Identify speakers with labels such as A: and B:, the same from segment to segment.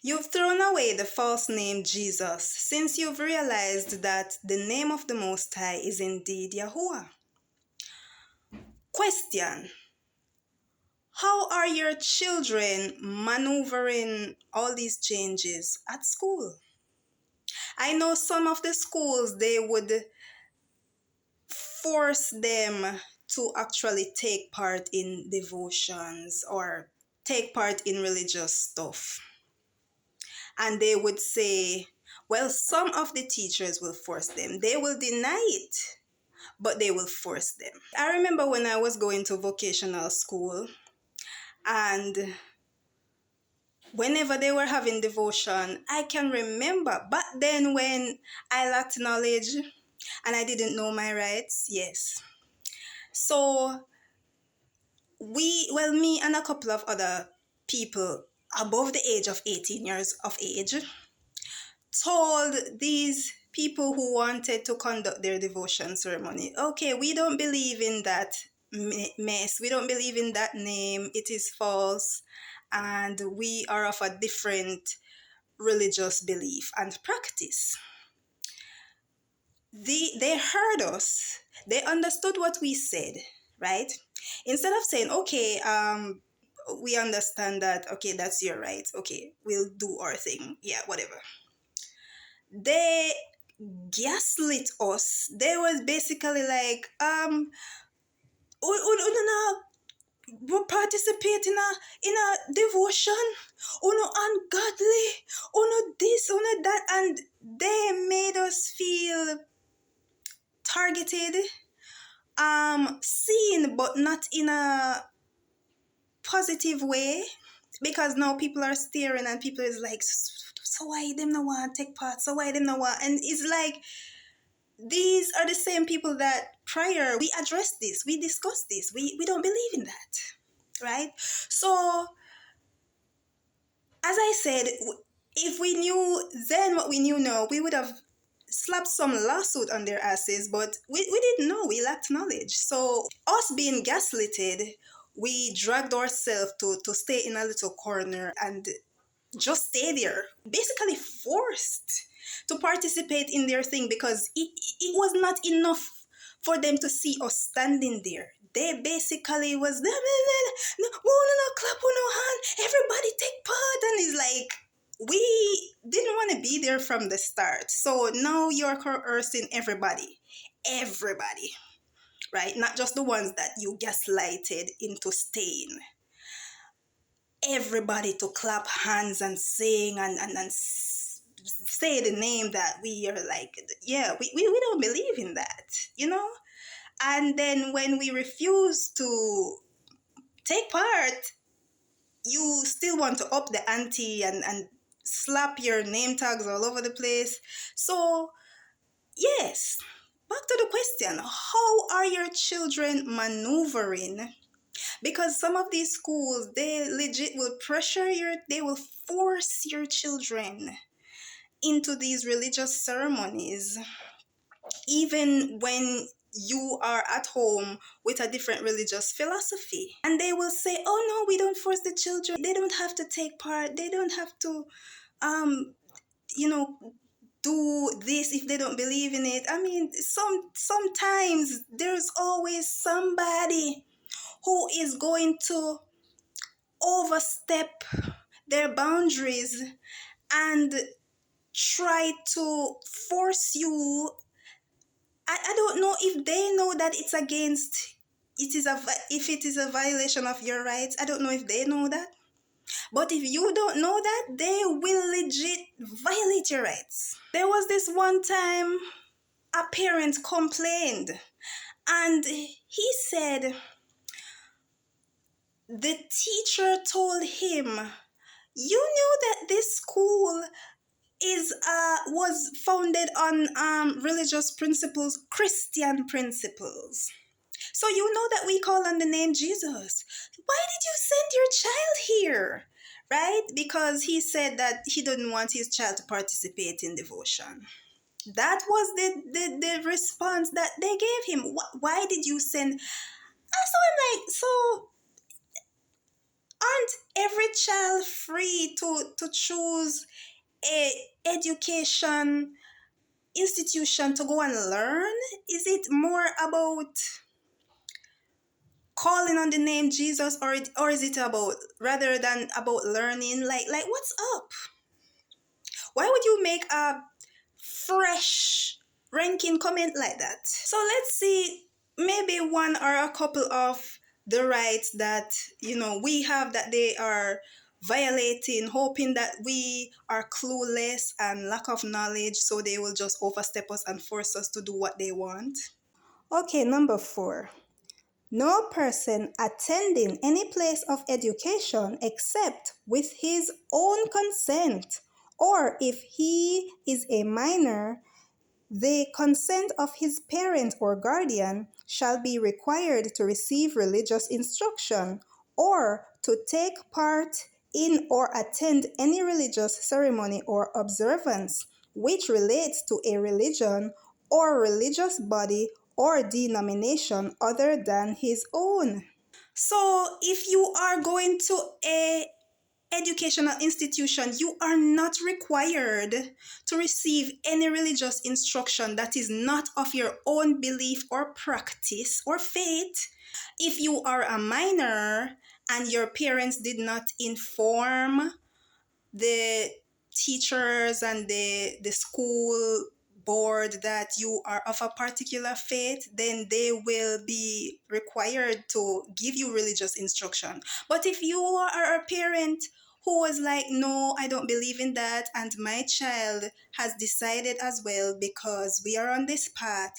A: You've thrown away the false name Jesus since you've realized that the name of the Most High is indeed Yahuwah. Question: how are your children maneuvering all these changes at school? I know some of the schools, they would force them to actually take part in devotions or take part in religious stuff. And they would say, well, some of the teachers will force them. They will deny it, but they will force them. I remember when I was going to vocational school, and whenever they were having devotion, I can remember back then when I lacked knowledge and I didn't know my rights. Yes. So me and a couple of other people above the age of 18 years of age told these people who wanted to conduct their devotion ceremony, okay, we don't believe in that mess. We don't believe in that name. It is false. And we are of a different religious belief and practice. They heard us. They understood what we said, right? Instead of saying, okay, we understand that, okay, that's your right. Okay, we'll do our thing. Yeah, whatever. They gaslit us. They was basically like, we participate in a devotion, ungodly, this, that, and they made us feel targeted, seen, but not in a positive way, because now people are staring and people is like, so why them no want to take part? So why them no want? And it's like, these are the same people that prior we addressed this, we discussed this, we don't believe in that, right? So, as I said, if we knew then what we knew now, we would have slapped some lawsuit on their asses, but we didn't know, we lacked knowledge. So, us being gaslighted, we dragged ourselves to stay in a little corner and just stay there, basically forced to participate in their thing, because it was not enough for them to see us standing there. They basically was no, clap, no hand, everybody take part, and it's like, we didn't want to be there from the start. So now you're coercing everybody, right? Not just the ones that you gaslighted into staying. Everybody to clap hands and sing and say the name that we are like, yeah, we don't believe in that, you know? And then when we refuse to take part, you still want to up the ante and slap your name tags all over the place. So, yes, back to the question, how are your children maneuvering? Because some of these schools, they legit will they will force your children into these religious ceremonies, even when you are at home with a different religious philosophy. And they will say, oh no, we don't force the children. They don't have to take part. They don't have to, you know, do this if they don't believe in it. I mean, sometimes there's always somebody who is going to overstep their boundaries and try to force you. I don't know if they know that it's against, if it is a violation of your rights. I don't know if they know that. But if you don't know that, they will legit violate your rights. There was this one time a parent complained, and he said the teacher told him, you knew that this school was founded on religious principles, Christian principles. So you know that we call on the name Jesus. Why did you send your child here? Right? Because he said that he didn't want his child to participate in devotion. That was the response that they gave him. Why did you send? So I'm like, so Aren't every child free to choose a education institution to go and learn? Is it more about calling on the name Jesus, or is it about rather than about learning? Like what's up? Why would you make a fresh ranking comment like that? So let's see maybe one or a couple of the rights that we have that they are violating, hoping that we are clueless and lack of knowledge, so they will just overstep us and force us to do what they want. Okay, number 4. No person attending any place of education except with his own consent, or if he is a minor, the consent of his parent or guardian, shall be required to receive religious instruction or to take part in or attend any religious ceremony or observance which relates to a religion or religious body or denomination other than his own. So if you are going to a educational institution, you are not required to receive any religious instruction that is not of your own belief or practice or faith. If you are a minor and your parents did not inform the teachers and the school board that you are of a particular faith, then they will be required to give you religious instruction. But if you are a parent who was like, no, I don't believe in that, and my child has decided as well, because we are on this path,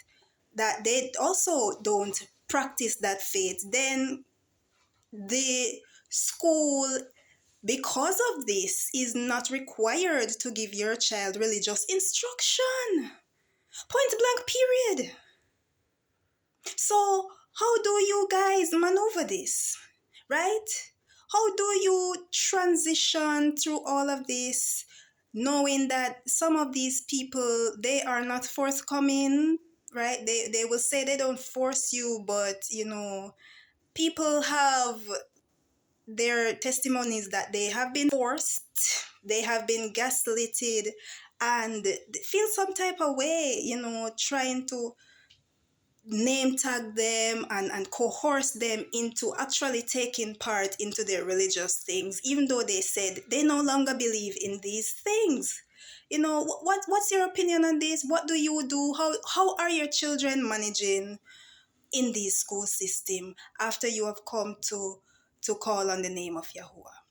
A: that they also don't practice that faith, then the school, because of this, is not required to give your child religious instruction. Point blank, period. So, how do you guys maneuver this? Right? How do you transition through all of this, knowing that some of these people, they are not forthcoming, right? They will say they don't force you, but people have their testimonies that they have been forced, they have been gaslighted, and they feel some type of way, trying to name tag them and coerce them into actually taking part into their religious things, even though they said they no longer believe in these things. What's your opinion on this? What do you do? How are your children managing in the school system after you have come to call on the name of Yahuwah?